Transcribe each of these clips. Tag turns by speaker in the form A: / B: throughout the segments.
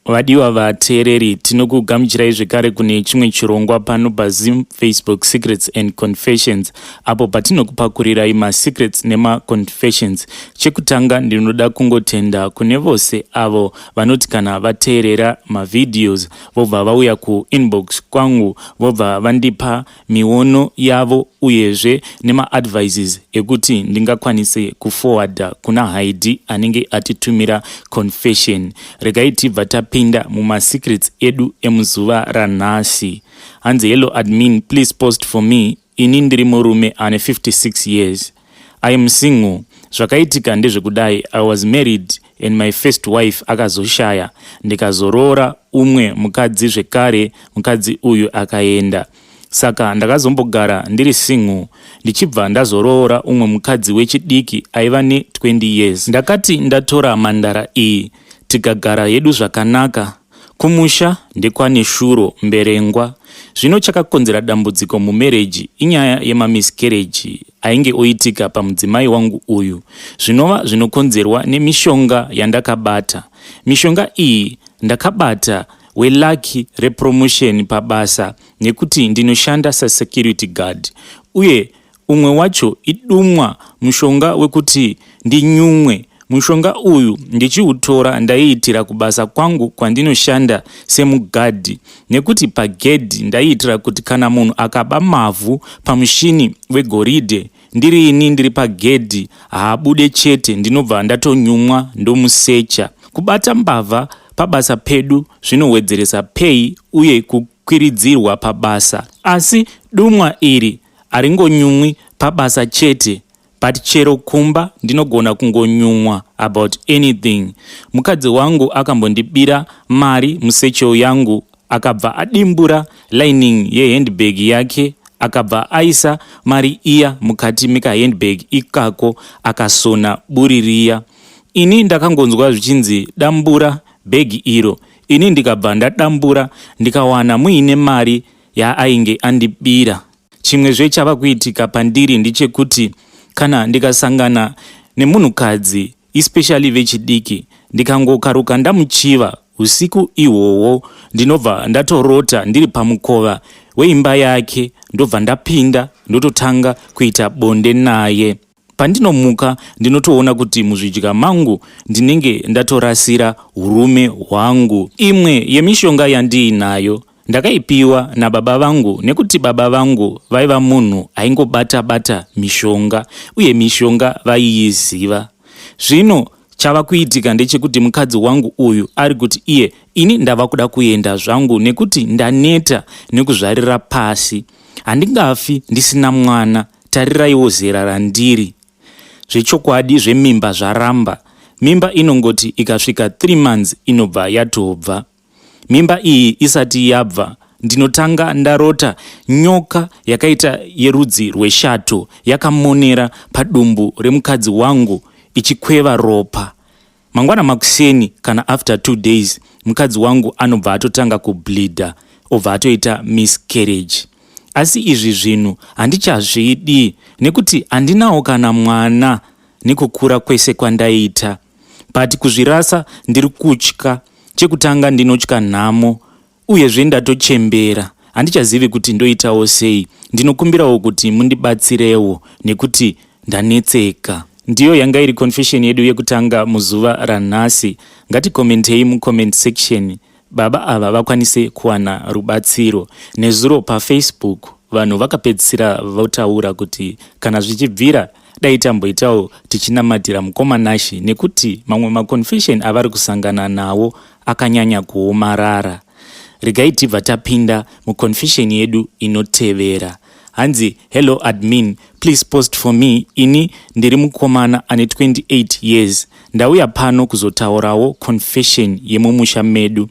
A: Vadiwa vateereri, tinokugamuchirai zvekare kune chimwe chirongwa pano paZim Facebook Secrets and Confessions, apo patinokupakurirai masecrets nemaconfessions. Chekutanga ndinoda kungotenda kune vose avo vanoti kana vateerera mavideos vobva vauya kuinbox kwangu vobva vandipa miono yavo uyezve nemaadvices ekuti ndingakwanise kuforwarda kuna haidi anenge atitumira confession. Regai tibva tapinda mumasecrets edu emuzuva ranhasi. Hanzi, hello admin, please post for me. Ini ndiri murume ane 56 years. I am single. Zvakaitika ndezvekudai, I was married and my first wife akazoshaya. Ndikazorora umwe mukadzi zvekare, mukadzi uyu akaenda. Saka ndakazombogara ndiri single, ndichibva ndazorora umwe mukadzi wechidiki aiva ne 20 years. Ndakati ndatora mhandara iyi tikagara yedu zvakanaka. Kumusha ndekwane shuro mberengwa. Zvino chakakonzera dambudziko mumarriage inyaya yemamiscarriage ainge oitika pamudzimai wangu uyu. Zvinova zvinokonzerwa nemishonga yandakabata. Mishonga iyi ndakabata welucky repromotion pabasa nekuti ndinoshanda security guard. Uye umwe wacho idumwa mushonga wekuti ndinyumwe. Mushonga uyu ndichiutora ndaiitira kubasa kwangu kwandinoshanda semugadhi, nekuti pagedhi ndaiitira kuti kana munhu akaba mavhu pamushini wegoridhe ndiri pagedhi haabude chete, ndinobva ndatonyumwa ndomusecha. Kubata mbavha pabasa pedu zvinowedzeresa pay uye kukwiridzirwa pabasa. Asi dumwa iri haringonyumwi pabasa chete, but chero kumba ndinogona kungonyumwa about anything. Mukadzi wangu akambondibira mari musecho yangu, akabva adimbura lining yehandbag yake, akabva aisa mari iya mukati mekahandbag ikako, akasona buri riya. Ini ndakangonzwa zvichinzi dambura bhegi iro. Ini ndikabva ndadambura ndikawana muine mari yaainge andibira. Chimwezve chava kuitika pandiri ndechekuti kana ndikasangana nemunhukadzi especially vechidiki ndikangokaruka ndamuchiva usiku ihwohwo, ndinobva ndatorota ndiri pamukova weimba yake, ndobva ndapinda ndototanga kuita bonde naye. Pandinomuka ndinotoona kuti muzvidya mangu ndinenge ndatorasira urume hwangu. Imwe yemishonga yandiinayo ndakaipiwa nababa vangu, nekuti baba vangu vaiva munhu aingobata mishonga, uye mishonga vaiiziva. Zvino chava kuitika ndechekuti mukadzi wangu uyu ari kuti iye ini ndava kuda kuenda zvangu nekuti ndaneta nekuzvarira pasi. Handingafi ndisina mwana, tariraiwo zera randiri. Zvechokwadi zvemimba zvaramba. Mimba inongoti ikasvika 3 months inobva yatobva. Mimba iyi isati yabva, ndinotanga ndarota nyoka yakaita yerudzi rweshato yakamonera padumbu remukadzi wangu ichikweva ropa. Mangwana makuseni kana after 2 days mukadzi wangu anobva atotanga kubleeda, obva atoita miscarriage. Asi izvi zvinhu handichazvidi nekuti handinawo kana mwana nekukura kwese kwandaita. But kuzvirasa ndiri kutya. Chekutanga ndinotya nhamo, uyezve ndatochembera. Handichazivi kuti ndoitawo sei. Ndinokumbirawo kuti mundibatsirewo nekuti ndanetseka. Ndiyo yanga iri confession yedu yekutanga muzuva ranhasi. Ngatikomentei mucomment section. Baba ava vakwanise kuwana rubatsiro. Nezuro paFacebook vanhu vakapedzisira votaura kuti kana zvichibvira dai tamboitawo tichinamatira mukomanashi, nekuti mamwe maconfession avari kusangana nawo akanyanya kuomarara. Regai tibva tapinda muconfession yedu inotevera. Hanzi, hello admin, please post for me. Ini ndiri mukomana ane 28 years. Ndauya pano kuzotaurawo confession yemumusha medu.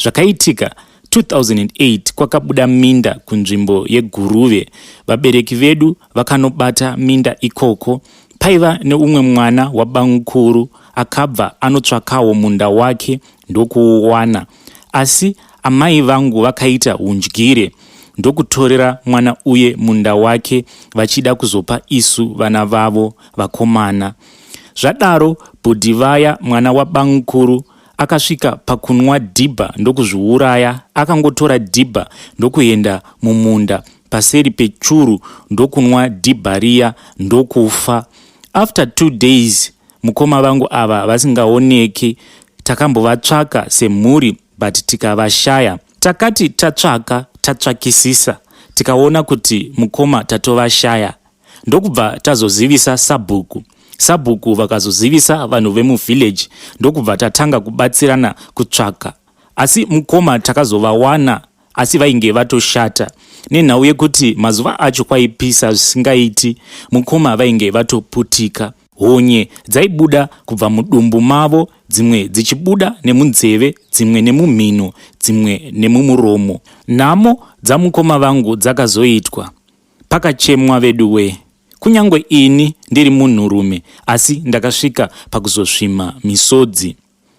A: Zvakaitika 2008 kwakabuda minda kunzvimbo yeguruve. Vabereki vedu vakanobata minda ikoko. Paiva neumwe mwana wabangukuru akabva anotsvakawo munda wake ndokuuwana. Asi amai vangu vakaita undyire ndokutorera mwana uye munda wake vachida kuzopa isu vana vavo vakomana. Zvadaro Bhodhivaya mwana wabangukuru akasvika pakunwa dhibha ndokuzviuraya. Akangotora dhibha ndokuenda mumunda paseri pechuru ndokunwa dhibha riya ndokufa. After 2 days mukoma vangu ava vasingaoneki, takambovatsvaka semhuri but tikavashaya. Takati tatsvakisisa tikaona kuti mukoma tatovashaya, ndokubva tazozivisa sabhuku vakazozivisa vanhu vemuvhillage, ndokubva tatanga kubatsirana kutsvaka. Asi mukoma takazovawana, asi vainge vatoshata nenhau yekuti mazuva acho kwaipisa zvisingaiti. Mukoma vainge vatoputika. Honye dzaibuda kubva mudumbu mavo, dzimwe dzichibuda nemunzeve, dzimwe nemumhino, dzimwe nemumuromo. Nhamo dzamukoma vangu dzakazoitwa. Pakachemwa vedu kunyange ini ndiri munhurume, asi ndakasvika pakuzosvima misodzi.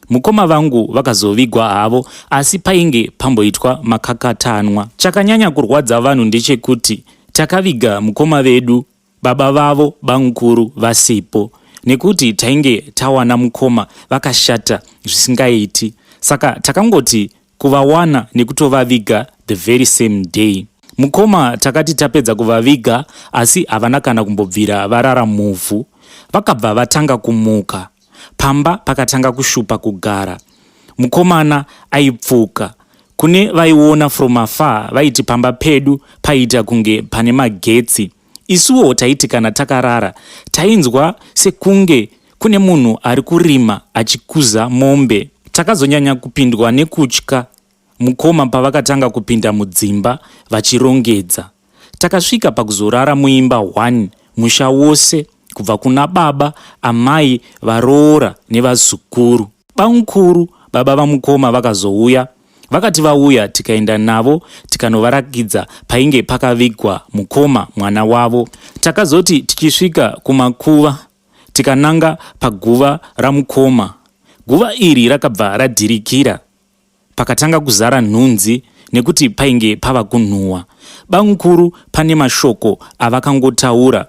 A: Mukoma vangu vakazovigwa havo, asi painge pamboitwa makakatanwa. Chakanyanya kurwadza vanhu ndechekuti takaviga mukoma vedu, baba vavo bamukuru vasipo, nekuti tainge tawana mukoma vakashata zvisingaiti. Saka takangoti kuvawana nekutovaviga the very same day. Mukoma takati tapedza kuvaviga, asi havana kana kumbobvira varara muvhu. Vakabva vatanga kumuka. Pamba pakatanga kushupa kugara. Mukomana aipfuka. Kune vaiona from afar vaiti pamba pedu paita kunge pane magetsi. Isuwo taiti kana takarara tainzwa sekunge kune munhu ari kurima achikuza mombe. Takazonyanya kupindwa nekutya mukoma pavakatanga kupinda mudzimba vachirongedza. Takasvika pakuzorara muimba 1 musha wose, kubva kuna baba, amai, varoora nevazukuru. Bamukuru baba vamukoma vakazouya. Vakati vauya tikaenda navo tikanovarakidza painge pakavigwa mukoma mwana wavo. Takazoti tichisvika kumakuva tikananga paguva ramukoma. Guva iri rakabva radhirikira, pakatanga kuzara nhunzi nekuti painge pava kunhuhwa. Bamukuru pane mashoko avakangotaura,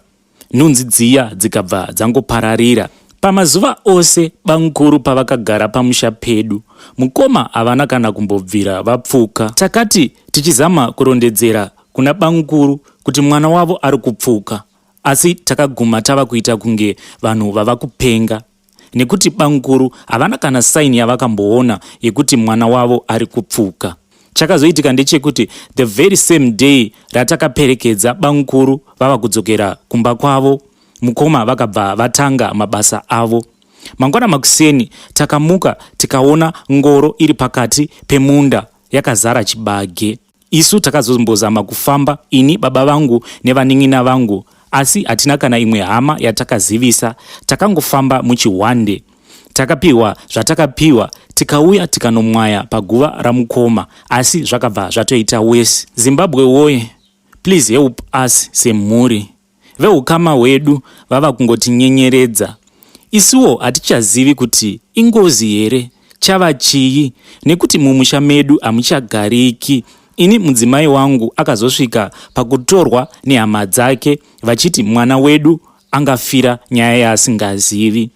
A: nhunzi dziya dzikabva dzangopararira. Pamazuva ose bamukuru pavakagara pamusha pedu, mukoma havana kana kumbobvira vapfuka. Takati tichizama kurondedzera kuna bamukuru kuti mwana wavo ari kupfuka, asi takaguma tava kuita kunge vanhu vava kupenga, nekuti bamukuru havana kana saini yavakamboona yekuti mwana wavo ari kupfuka. Chakazoitika ndechekuti the very same day ratakaperekedza bamukuru vava kudzokera kumba kwavo, mukoma vakabva vatanga mabasa avo. Mangwana makuseni takamuka tikaona ngoro iri pakati pemunda yakazara chibage. Isu takazombozama kufamba, ini, baba vangu nevanin'ina vangu, asi hatina kana imwe hama yatakazivisa. Takangofamba muchihwande. Takapiwa zvatakapiwa, tikauya tikanomwaya paguva ramukoma, asi zvakabva zvatoita wese. Zimbabwe woye, please help us semhuri. Veukama hwedu vava kungotinyenyeredza. Isuwo hatichazivi kuti ingozi here, chava chii, nekuti mumusha medu hamuchagariki. Ini mudzimai wangu akazosvika pakutorwa nehama dzake vachiti mwana wedu angafira nyaya yaasingazivi.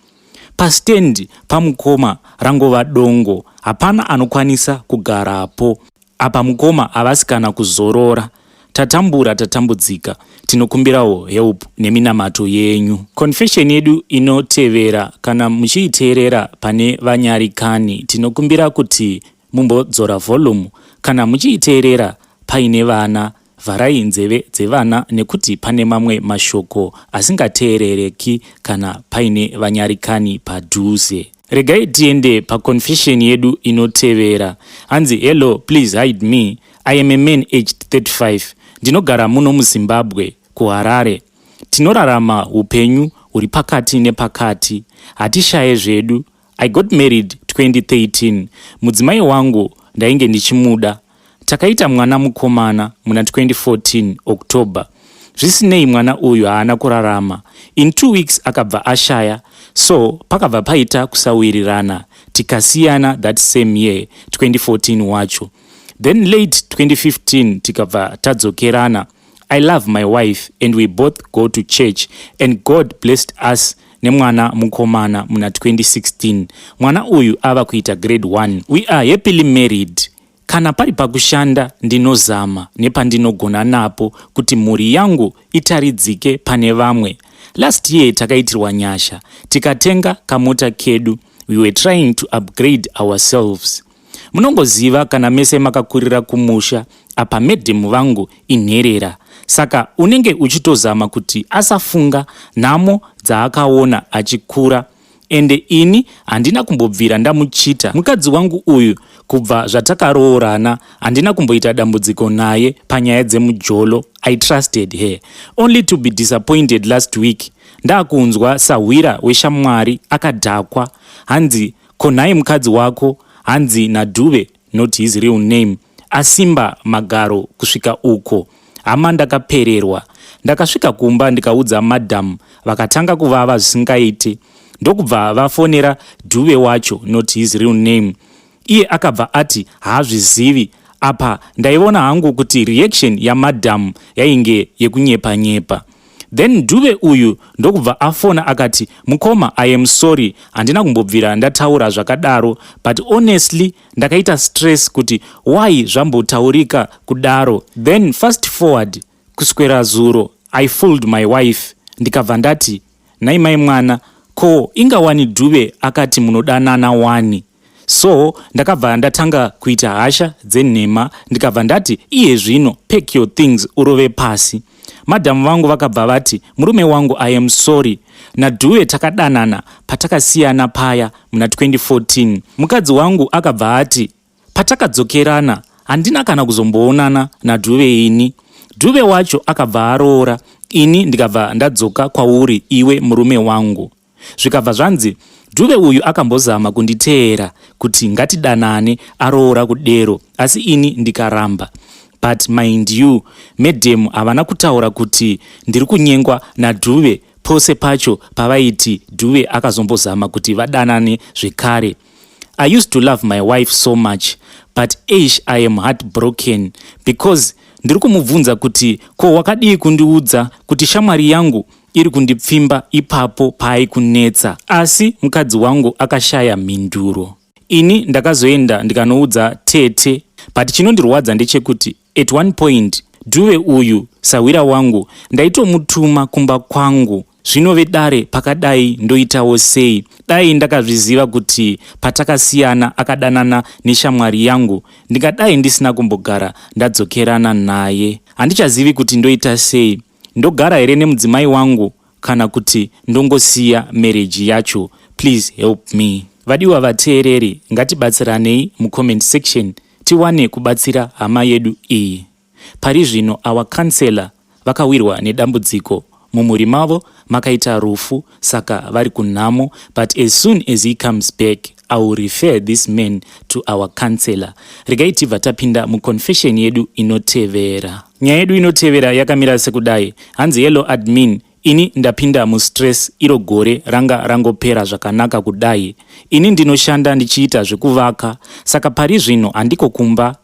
A: Pastendi pamukoma rangova dongo, hapana anokwanisa kugarapo. Apa mukoma havasi kana kuzorora. Tatambudzika, tinokumbirawo help neminamato yenyu. Confession yedu inotevera, kana muchiiteerera pane vanyarikani, tinokumbira kuti mumbodzora volume. Kana muchiiteerera paine vana, vharai nzeve dzevana, nekuti pane mamwe mashoko asingateerereki kana paine vanyarikani padhuze. Regai tiende paconfession yedu inotevera. Hanzi, hello, please hide me. I am a man aged 35. Ndinogara muno muZimbabwe, kuHarare. Tinorarama upenyu huri pakati nepakati. Hatishaye zvedu. I got married 2013. Mudzimai wangu ndainge ndichimuda. Takaita mwana mukomana muna 2014 October. Zvisinei mwana uyu haana kurarama. In 2 weeks akabva ashaya, so pakabva paita kusawirirana. Tikasiyana that same year 2014 wacho. Then late 2015 tikabva tadzokerana. I love my wife and we both go to church and God blessed us nemwana mukomana muna 2016. Mwana uyu ava kuita grade 1. We are happily married. Kana pari pakushanda ndinozama nepandinogona napo kuti mhuri yangu itaridzike pane vamwe. Last year takaitirwa nyasha, tikatenga kamota kedu. We were trying to upgrade ourselves. Munongoziva kana mese makakurira kumusha apa medhemu vangu inherera. Saka unenge uchitozama kuti asafunga nhamo dzaakaona achikura. Ende ini handina kumbobvira ndamuchita mukadzi wangu uyu kubva zvatakaroorana. Handina kumboita dambudziko naye panyaya dzemujolo. I trusted her only to be disappointed last week. Ndakunzwa sawira weshamwari akadhakwa. Hanzi konai mukadzi wako, hanzi Nadhuve, not his real name, asimba magaro kusvika uko. Hama ndakapererwa. Ndakasvika kumba ndikaudza madam, vakatanga kuvava zvisingaite. Ndokubva vafonera Dhuve wacho, not his real name. Iye akabva ati haazvizivi. Apa ndaiona hangu kuti reaction yamadam yainge yekunyepa-nyepa. Then Dhuve uyu ndokubva afona akati, mukoma, I am sorry, handina kumbobvira ndataura zvakadaro, but honestly ndakaita stress kuti why zvambotaurika kudaro. Then fast forward kuswera zuro, I fooled my wife. Ndikabva ndati, nai mai mwana, ko ingawani Dhuve akati munodanana wani. So ndakabva ndatanga kuita hasha dzenhema. Ndikabva ndati, iye zvino pack your things urove pasi. Madam vangu vakabva vati, murume wangu, I am sorry. Nadhuve takadanana patakasiyana paya muna 2014. Mukadzi wangu akabva ati, patakadzokerana handina kana kuzomboonana naDhuve ini. Dhuve wacho akabva aroora. Ini ndikabva ndadzoka kwauri iwe murume wangu. Zvikabva zvanzi Dhuve uyu akambozama kunditeera kuti ngatidanane aroora kudero, asi ini ndikaramba. But mind you, medhemu havana kutaura kuti ndiri kunyengwa naDhuve pose pacho pavaiti Dhuve akazombozama kuti vadanane zvekare. I used to love my wife so much, but I am heartbroken because ndiri kumubvunza kuti ko wakadii kundiudza kuti shamwari yangu iri kundipfimba ipapo paaikunetsa. Asi mukadzi wangu akashaya mhinduro. Ini ndakazoenda ndikanoudza tete, but chinondirwadza ndechekuti at one point Dhuve uyu sawira wangu ndaitomutuma kumba kwangu. Zvino vedare pakadai ndoitawo sei? Dai ndakazviziva kuti patakasiyana akadanana neshamwari yangu, ndingadai ndisina kumbogara ndadzokerana naye. Handichazivi kuti ndoita sei. Ndogara here nemudzimai wangu kana kuti ndongosiya marriage yacho? Please help me. Vadiwa vateereri, ngatibatsiranei mucomment section tiwane kubatsira hama yedu iyi. Pari zvino our counselor vakawirwa nedambudziko. Mumhuri mavo makaita rufu, saka vari kunhamo, but as soon as he comes back I will refer this man to our counselor. Regai tibva tapinda muconfession yedu inotevera. Nyaya yedu inotevera yakamira sekudai. Hanzi hello admin, ini ndapinda mustress iro gore ranga rangopera zvakanaka kudai. Ini ndinoshanda ndichiita zvekuvaka, saka pari zvino handiko kumba.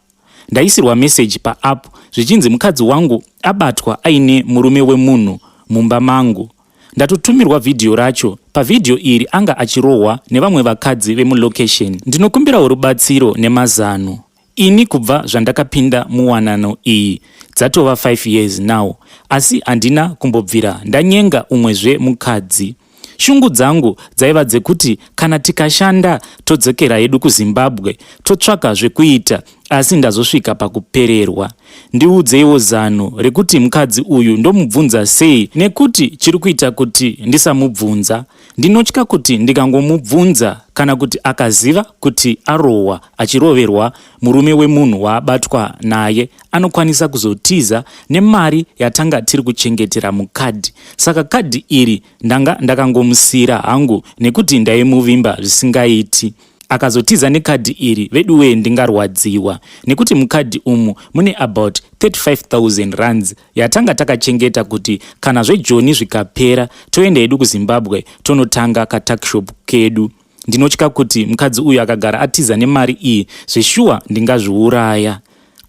A: Ndaisirwa message pa-app zvichinzi mukadzi wangu abatwa aine murume wemunhu mumba mangu. Ndatotumirwa video racho. Pavideo iri anga achirohwa nevamwe vakadzi vemulocation. Ndinokumbira rubatsiro nemazano. Ini kubva zvandakapinda muwanano iyi dzatova 5 years now, asi handina kumbobvira ndanyenga umwezve mukadzi. Shungu dzangu dzaiva dzekuti kana tikashanda todzokera hedu kuZimbabwe totsvaka zvekuita, asi ndazosvika pakupererwa. Ndiudzeiwo zano rekuti mukadzi uyu ndomubvunza sei, nekuti chiri kuita kuti ndisamubvunza. Ndinotya kuti ndikangomubvunza kana kuti akaziva kuti arohwa achiroverwa murume wemunhu waabatwa naye, anokwanisa kuzotiza nemari yatanga tiri kuchengetera mukadhi. Saka kadhi iri ndakangomusira hangu nekuti ndaimuvimba zvisingaiti. Akazotiza nekadhi iri veduwe ndingarwadziwa, nekuti mukadhi umu mune about 35,000 rands yatanga takachengeta kuti kana zvejoni zvikapera toenda hedu kuZimbabwe tonotanga katakshop kedu. Ndinotya kuti mukadzi uyu akagara atiza nemari iyi zveshuwa ndingazviuraya.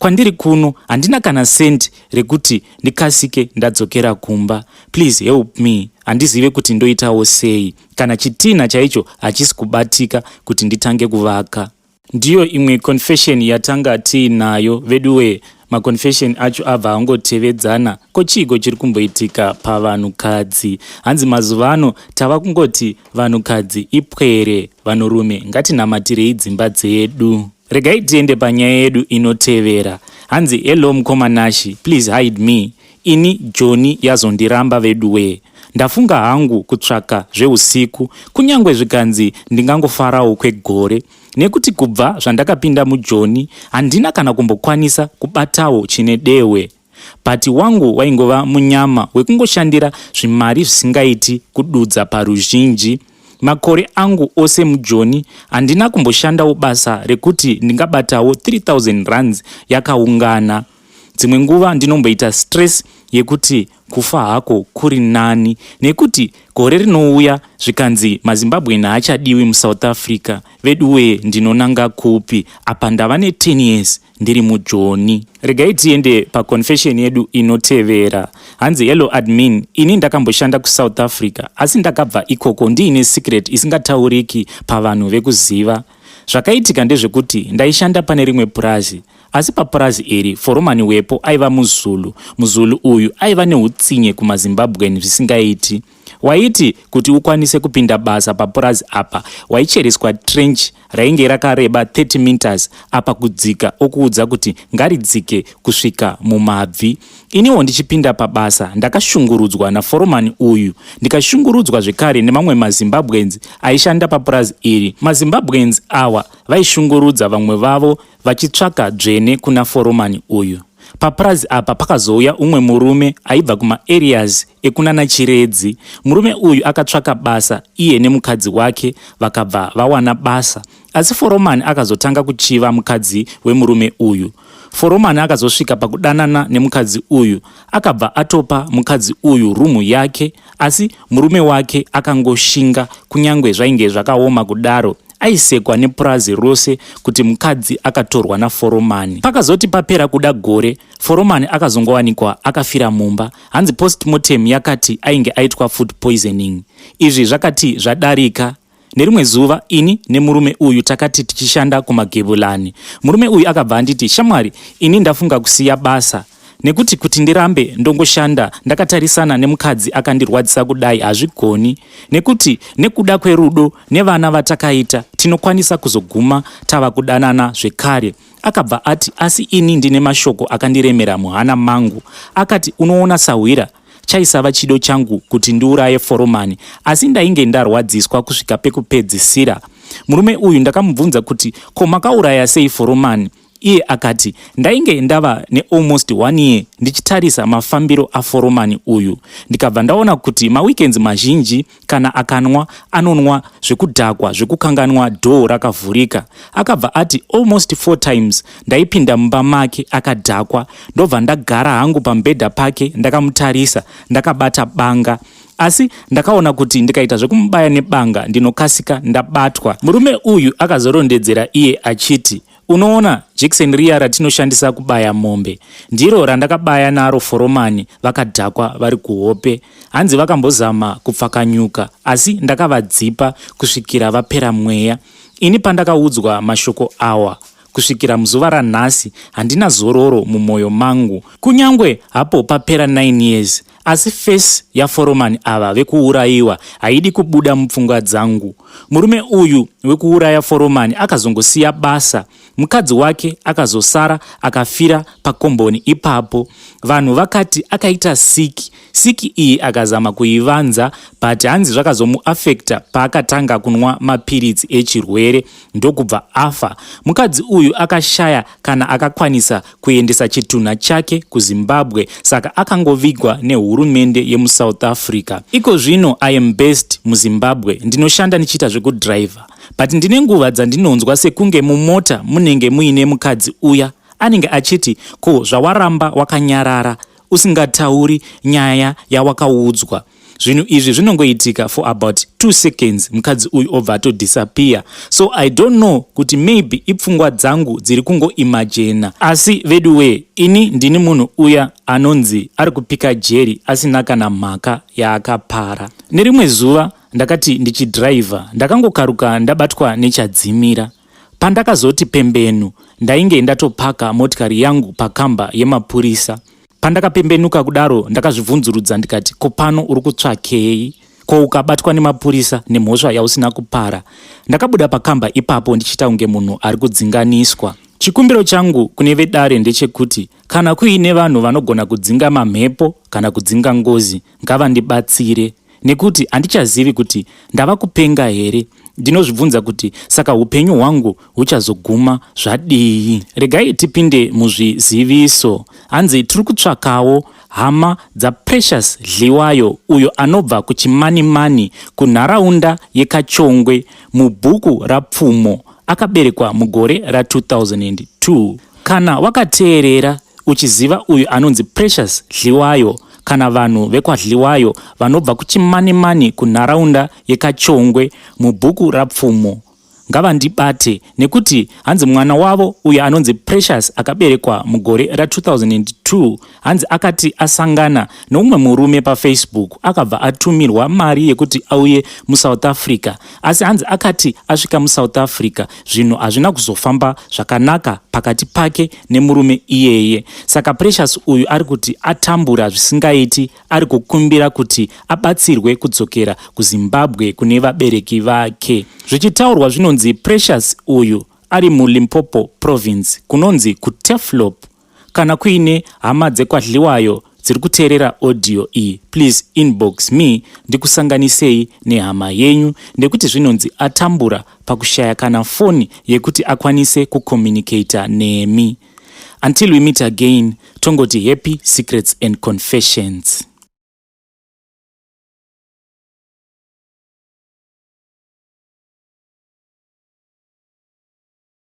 A: kwandiri kuno handina kana senti rekuti ndikasike ndadzokera kumba. Please help me. Handizive kuti ndoitawo sei kana chitina chaicho hachisi kubatika kuti nditange kuvaka. Ndiyo imwe confession yatanga tiinayo veduwe. Maconfession acho abva angotevedzana. Kochiko chiri kumboitika pavanhukadzi? Hanzi mazuva ano tava kungoti vanhukadzi ipwere, vanhurume ngatinamatire dzimba dzedu. Regai tiende panyaya yedu inotevera. Hanzi hello mukomanashi, please hide me. Ini Joni yazondiramba veduwe. Ndafunga hangu kutsvaka zveusiku, kunyangwe zvikanzi ndingangofarawo kwegore, nekuti kubva zvandakapinda muJoni handina kana kumbokwanisa kubatawo chine dehwe. Bhati wangu waingova munyama wekungoshandira zvimari zvisingaiti kududza paruzhinji. Makore angu ose muJoni handina kumboshandawo basa rekuti ndingabatawo 3000 rands yakaungana. Dzimwe nguva ndinomboita stress yekuti kufa hako kuri nani, nekuti gore rinouya zvikanzi maZimbabwean haachadiwi muSouth Africa. Veduwe ndinonanga kupi? Apa ndava ne10 years ndiri muJoni. Regai tiende paconfession yedu inotevera. Hanzi hello admin, ini ndakamboshanda kuSouth Africa asi ndakabva ikoko ndiine secret isingatauriki pavanhu vekuziva. Zvakaitika ndezvekuti ndaishanda pane rimwe Purazi, asi papurazi iri Foromani Wepo aiva muZulu. Muzulu uyu aiva neutsinye kumaZimbabwean zvisingaiti. Waiti kuti ukwanise kupinda basa papurazi apa waichereswa trench rainge rakareba 30 meters apa kudzika okuudza kuti ngaridzike kusvika mumabvi. Iniwo ndichipinda pabasa ndakashungurudzwa naForomani uyu, ndikashungurudzwa zvekare nemamwe maZimbabweans aishanda papurazi iri. MaZimbabweans awa vaishungurudza vamwe vavo vachitsvaka dzvene kuna Foromani uyu. Papurazi apa pakazouya umwe murume aibva kuma-areas ekunana Chiredzi. Murume uyu akatsvaka basa iye nemukadzi wake vakabva vawana basa, asi Foromani akazotanga kuchiva mukadzi wemurume uyu. Foromani akazosvika pakudanana nemukadzi uyu, akabva atopa mukadzi uyu rumu yake, asi murume wake akangoshinga kunyangwe zvainge zvakaoma kudaro. Aisekwa nepurazi rose kuti mukadzi akatorwa naForomani. Pakazoti papera kuda gore, Foromani akazongowanikwa akafira mumba. Hanzi postmortem yakati ainge aitwa food poisoning. Izvi zvakati zvadarika. Nerimwe zuva ini nemurume uyu takati tichishanda kumagebulani. Murume uyu akabva anditi, shamwari, ini ndafunga kusiya basa, nekuti kuti ndirambe ndongoshanda ndakatarisana nemukadzi akandirwadzisa kudai hazvigoni, nekuti nekuda kwerudo nevana vatakaita tinokwanisa kuzoguma tava kudanana zvekare. Akabva ati, asi ini ndine mashoko akandiremera muhana mangu. Akati, unoona Sawira, chaisava chido changu kuti ndiuraye Foromani, asi ndainge ndarwadziswa kusvika pekupedzisira. Murume uyu ndakamubvunza kuti, ko makauraya sei Foromani? Iye akati, ndainge ndava almost 1 year ndichitarisa mafambiro aForomani uyu. Ndikabva ndaona kuti maweekends mazhinji kana akanwa anonwa zvekudhakwa zvekukanganwa dhoo rakavhurika. Akabva ati almost 4 times ndaipinda mumba make akadhakwa, ndobva ndagara hangu pambedha pake ndakamutarisa ndakabata banga. Asi ndakaona kuti ndikaita zvekumubaya nebanga ndinokasika ndabatwa. Murume uyu akazorondedzera iye achiti, unoona jekiseni riya ratinoshandisa kubaya mombe ndiro randakabaya naro Foromani vakadhakwa vari kuhope. Hanzi vakambozama kupfakanyuka asi ndakavadzipa kusvikira vapera mweya. Ini pandakaudzwa mashoko awa kusvikira muzuva ranhasi handina zororo mumwoyo mangu. Kunyangwe hapo papera 9 years asi face yaForomani ava vekuurayiwa haidi kubuda mupfungwa dzangu. Murume uyu wekuuraya Foromani akazongosiya basa. Mukadzi wake akazosara akafira pakomboni ipapo. Vanhu vakati akaita siki iyi akazama kuivanza, but hanzi zvakazomuafekta paakatanga kunwa mapiritsi echirwere ndokubva afa. Mukadzi uyu akashaya kana akakwanisa kuendesa chitunha chake kuZimbabwe, saka akangovigwa nehurumende yemuSouth Africa. Iko zvino I am based muZimbabwe, ndinoshanda nichiita zvekudhiraivha, but ndine nguva dzandinonzwa sekunge mumota munenge muine mukadzi uya anenge achiti, ko zvawaramba wakanyarara usingatauri nyaya yawakaudzwa. Zvinhu izvi zvinongoitika for about 2 seconds mukadzi uyu obva atodisappear. So I don't know kuti maybe ipfungwa dzangu dziri kungoimagina. Asi veduwe, ini ndini munhu uya anonzi ari kupika jeri asina kana mhaka yaakapara. Nerimwe zuva ndakati ndichidhiraivha ndakangokaruka ndabatwa nechadzimira. Pandakazoti pembenu ndainge ndatopaka motikari yangu pakamba yemapurisa. Pandakapembenuka kudaro ndakazvibvunzurudza ndikati, ko pano uri kutsvakei? Ko ukabatwa nemapurisa nemhosva yausina kupara? Ndakabuda pakamba ipapo ndichita unge munhu ari kudzinganiswa. Chikumbiro changu kune vedare ndechekuti kana kuine vanhu vanogona kudzinga mamhepo kana kudzinga ngozi, ngavandibatsire, nekuti handichazivi kuti ndava kupenga here. Ndinozvibvunza kuti saka upenyu hwangu huchazoguma zvadii? Regai tipinde muzviziviso. Hanzi tiri kutsvakawo hama dzaPrecious Dliwayo, uyo anobva kuchimanimani kunharaunda yekachongwe mubhuku rapfumo. Akaberekwa mugore ra2002. Kana wakateerera uchiziva uyu anonzi Precious Dliwayo kana vanhu vekwaDliwayo vanobva kuchimanimani kunharaunda yekachongwe mubhuku rapfumo, ngavandibate, nekuti hanzi mwana wavo uyu anonzi Precious akaberekwa mugore ra2002 hanzi akati asangana noumwe murume paFacebook akabva atumirwa mari yekuti auye muSouth Africa. Asi hanzi akati asvika muSouth Africa zvinhu hazvina kuzofamba zvakanaka pakati pake nemurume iyeye. Saka Precious uyu ari kuti atambura zvisingaiti, ari kukumbira kuti abatsirwe kudzokera kuZimbabwe kune vabereki vake. Zvichitaurwa zvinonzi Precious uyu ari muLimpopo province kunonzi kuTeflop. Kana kuine hama dzekwaDliwayo dziri kuteerera audio iyi, please inbox me ndikusanganisei nehama yenyu, nekuti zvinonzi atambura pakushaya kana foni yekuti akwanise kucommunicata nemi. Until we meet again, tongoti happy secrets and confessions.